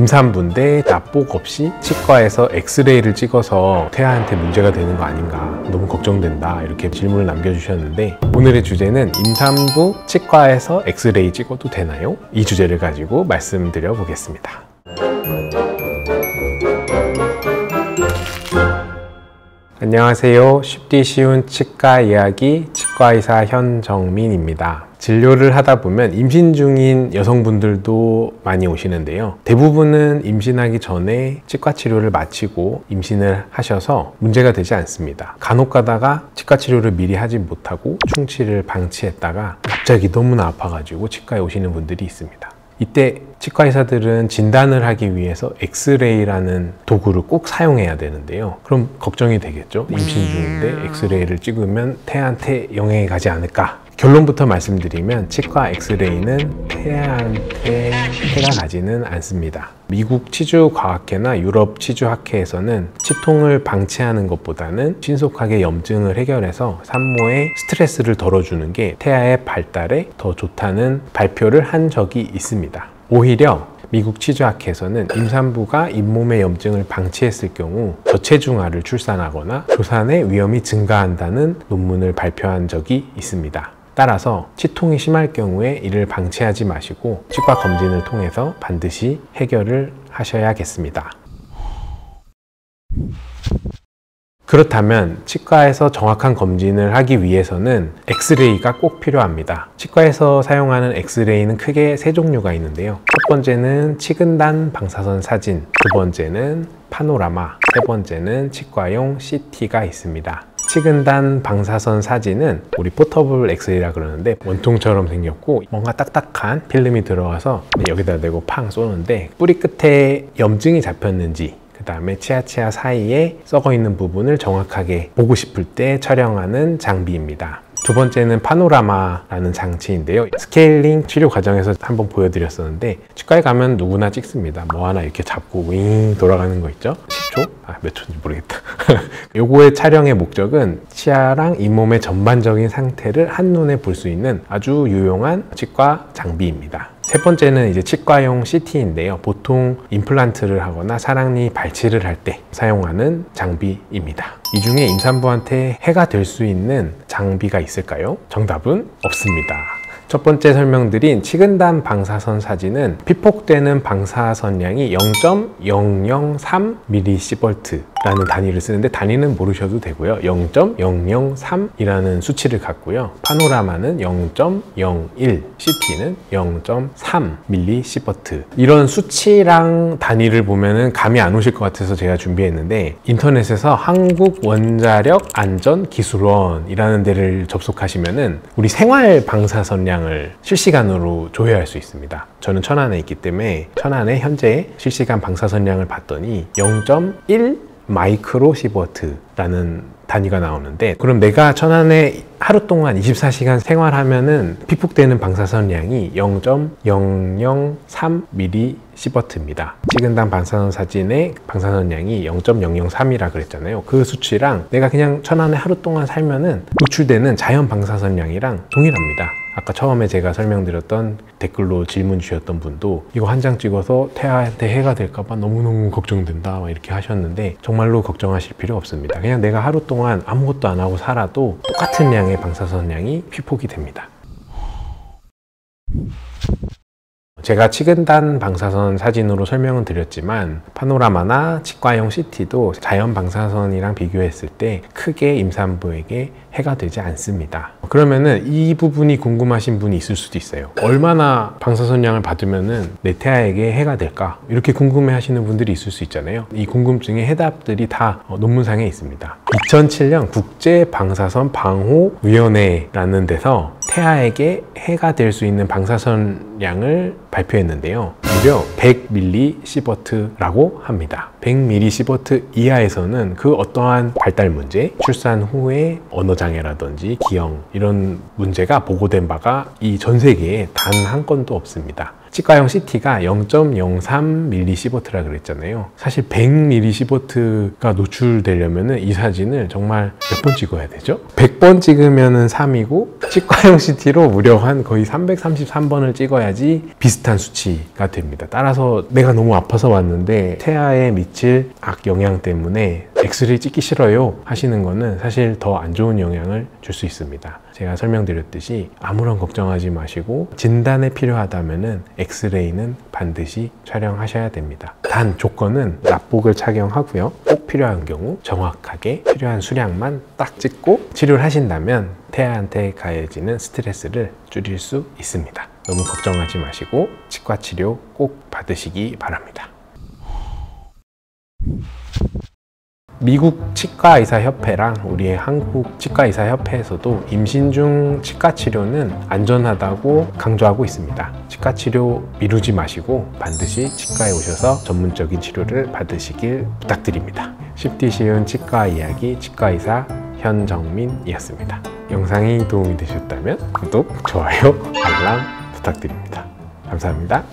임산부인데 납복 없이 치과에서 엑스레이를 찍어서 태아한테 문제가 되는 거 아닌가, 너무 걱정된다, 이렇게 질문을 남겨주셨는데, 오늘의 주제는 임산부 치과에서 엑스레이 찍어도 되나요? 이 주제를 가지고 말씀드려 보겠습니다. 안녕하세요. 쉽디 쉬운 치과 이야기 치과의사 현정민입니다. 진료를 하다 보면 임신 중인 여성분들도 많이 오시는데요. 대부분은 임신하기 전에 치과 치료를 마치고 임신을 하셔서 문제가 되지 않습니다. 간혹 가다가 치과 치료를 미리 하지 못하고 충치를 방치했다가 갑자기 너무나 아파가지고 치과에 오시는 분들이 있습니다. 이때 치과 의사들은 진단을 하기 위해서 엑스레이라는 도구를 꼭 사용해야 되는데요. 그럼 걱정이 되겠죠? 임신 중인데 엑스레이를 찍으면 태아한테 영향이 가지 않을까? 결론부터 말씀드리면 치과 엑스레이는 태아한테 해가 가지는 않습니다. 미국 치주과학회나 유럽 치주학회에서는 치통을 방치하는 것보다는 신속하게 염증을 해결해서 산모의 스트레스를 덜어주는 게 태아의 발달에 더 좋다는 발표를 한 적이 있습니다. 오히려 미국 치주학회에서는 임산부가 잇몸의 염증을 방치했을 경우 저체중아를 출산하거나 조산의 위험이 증가한다는 논문을 발표한 적이 있습니다. 따라서 치통이 심할 경우에 이를 방치하지 마시고 치과 검진을 통해서 반드시 해결을 하셔야겠습니다. 그렇다면 치과에서 정확한 검진을 하기 위해서는 엑스레이가 꼭 필요합니다. 치과에서 사용하는 엑스레이는 크게 세 종류가 있는데요. 첫 번째는 치근단 방사선 사진, 두 번째는 파노라마, 세 번째는 치과용 CT가 있습니다. 치근단 방사선 사진은 우리 포터블 엑스레이라 그러는데 원통처럼 생겼고 뭔가 딱딱한 필름이 들어가서 여기다 대고 팡 쏘는데 뿌리 끝에 염증이 잡혔는지 그 다음에 치아치아 사이에 썩어 있는 부분을 정확하게 보고 싶을 때 촬영하는 장비입니다. 두 번째는 파노라마라는 장치인데요. 스케일링 치료 과정에서 한번 보여드렸었는데 치과에 가면 누구나 찍습니다. 뭐 하나 이렇게 잡고 윙 돌아가는 거 있죠? 10초? 몇 초인지 모르겠다. 요거의 촬영의 목적은 치아랑 잇몸의 전반적인 상태를 한눈에 볼 수 있는 아주 유용한 치과 장비입니다. 세 번째는 이제 치과용 CT인데요. 보통 임플란트를 하거나 사랑니 발치를 할 때 사용하는 장비입니다. 이 중에 임산부한테 해가 될 수 있는 장비가 있을까요? 정답은 없습니다. 첫 번째 설명드린 치근단 방사선 사진은 피폭되는 방사선량이 0.003mSv 라는 단위를 쓰는데 단위는 모르셔도 되고요. 0.003이라는 수치를 갖고요. 파노라마는 0.01, CT는 0.3mSv. 이런 수치랑 단위를 보면은 감이 안 오실 것 같아서 제가 준비했는데 인터넷에서 한국원자력안전기술원이라는 데를 접속하시면은 우리 생활 방사선량을 실시간으로 조회할 수 있습니다. 저는 천안에 있기 때문에 천안에 현재 실시간 방사선량을 봤더니 0.1 마이크로시버트라는 단위가 나오는데, 그럼 내가 천안에 하루 동안 24시간 생활하면은 피폭되는 방사선량이 0.003mSv입니다. 치근단 방사선 사진의 방사선량이 0.003이라 그랬잖아요. 그 수치랑 내가 그냥 천안에 하루 동안 살면은 노출되는 자연 방사선량이랑 동일합니다. 아까 처음에 제가 설명드렸던 댓글로 질문 주셨던 분도 이거 한 장 찍어서 태아한테 해가 될까봐 너무너무 걱정된다 막 이렇게 하셨는데 정말로 걱정하실 필요 없습니다. 그냥 내가 하루 동안 아무것도 안 하고 살아도 똑같은 양의 방사선량이 피폭이 됩니다. 제가 치근단 방사선 사진으로 설명은 드렸지만 파노라마나 치과용 CT도 자연 방사선이랑 비교했을 때 크게 임산부에게 해가 되지 않습니다. 그러면은 이 부분이 궁금하신 분이 있을 수도 있어요. 얼마나 방사선량을 받으면은 내 태아에게 해가 될까? 이렇게 궁금해 하시는 분들이 있을 수 있잖아요. 이 궁금증의 해답들이 다 논문상에 있습니다. 2007년 국제방사선방호위원회라는 데서 태아에게 해가 될 수 있는 방사선량을 발표했는데요. 무려 100mSv라고 합니다. 100mSv 이하에서는 그 어떠한 발달 문제, 출산 후에 언어 소화장애라든지 기형 이런 문제가 보고된 바가 이 전 세계에 단 한 건도 없습니다. 치과형 CT가 0.03mSv라 그랬잖아요. 사실 100mSv가 노출되려면 이 사진을 정말 몇 번 찍어야 되죠? 100번 찍으면 3이고 치과형 CT로 무려 한 거의 333번을 찍어야지 비슷한 수치가 됩니다. 따라서 내가 너무 아파서 왔는데 태아에 미칠 악영향 때문에 엑스레이 찍기 싫어요 하시는 거는 사실 더 안 좋은 영향을 줄 수 있습니다. 제가 설명드렸듯이 아무런 걱정하지 마시고 진단에 필요하다면 엑스레이는 반드시 촬영하셔야 됩니다. 단 조건은 납복을 착용하고요. 꼭 필요한 경우 정확하게 필요한 수량만 딱 찍고 치료를 하신다면 태아한테 가해지는 스트레스를 줄일 수 있습니다. 너무 걱정하지 마시고 치과 치료 꼭 받으시기 바랍니다. 미국 치과의사협회랑 우리의 한국 치과의사협회에서도 임신 중 치과 치료는 안전하다고 강조하고 있습니다. 치과 치료 미루지 마시고 반드시 치과에 오셔서 전문적인 치료를 받으시길 부탁드립니다. 쉽디 쉬운 치과 이야기 치과의사 현정민이었습니다. 영상이 도움이 되셨다면 구독, 좋아요, 알람 부탁드립니다. 감사합니다.